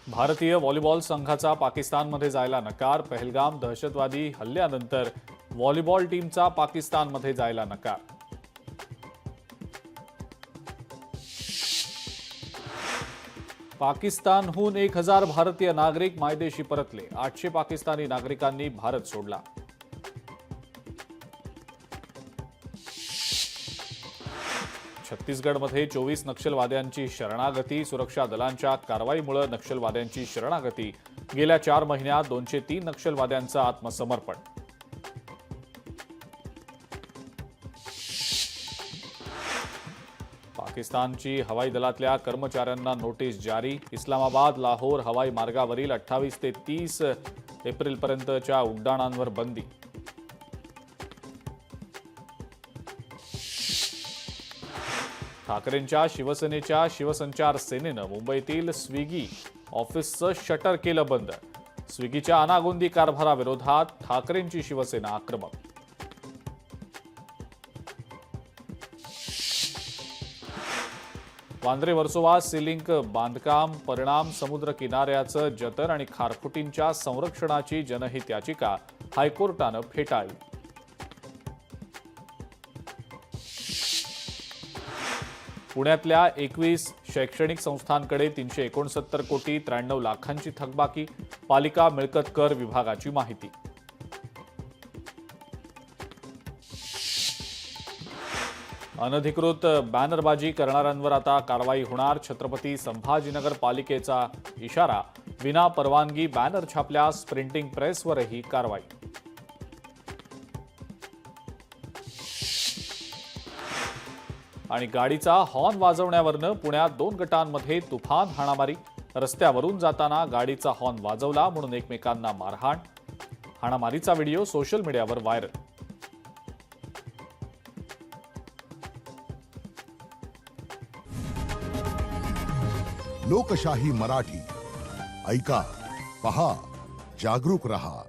भारतीय व्हॉलीबॉल संघाचा पाकिस्तानमध्ये जायला नकार। पहलगाम दहशतवादी हल्ल्यानंतर व्हॉलीबॉल टीमचा पाकिस्तानमध्ये जायला नकार। पाकिस्तानहून 1000 भारतीय नागरिक मायदेशी परतले। 800 पाकिस्तानी नागरिकांनी भारत सोडला। छत्तीसगडमध्ये 24 नक्षलवाद्यांची शरणागती। सुरक्षा दलांच्या कारवाईमुळे नक्षलवाद्यांची शरणागती। गेल्या 4 महिन्यात 203 नक्षलवाद्यांचं आत्मसमर्पण। पाकिस्तानची हवाई दलातल्या कर्मचाऱ्यांना नोटीस जारी। इस्लामाबाद लाहोर हवाई मार्गावरील 28 ते 30 एप्रिलपर्यंतच्या उड्डाणांवर बंदी। ठाकरेंच्या शिवसेनेच्या शिवसंचार सेनेनं मुंबईतील स्विगी ऑफिसचं शटर केलं बंद। स्विगीच्या अनागोंदी कारभाराविरोधात ठाकरेंची शिवसेना आक्रमक। वांद्रे वर्सोवा सी लिंक बांधकाम परिणाम समुद्र किनाऱ्याचं जतन आणि खारफुटींच्या संरक्षणाची जनहित याचिका हायकोर्टानं फेटाळली। पुण्यातल्या 21 शैक्षणिक संस्थांकडे 369 कोटी 93 लाखांची थकबाकी। पालिका मिळकत कर विभागाची माहिती। अनधिकृत बॅनरबाजी करणाऱ्यांवर आता कारवाई होणार। छत्रपती संभाजीनगर पालिकेचा इशारा। विना परवानगी बॅनर छापल्यास प्रिंटिंग प्रेसवरही कारवाई। आणि गाडीचा हॉर्न वाजवण्यावरनं पुण्यात 2 गटांमध्ये तुफान हाणामारी। रस्त्यावरून जाताना गाडीचा हॉर्न वाजवला म्हणून एकमेकांना मारहाण। हाणामारीचा व्हिडिओ सोशल मीडियावर व्हायरल। लोकशाही मराठी ऐका, पहा, जागरूक रहा।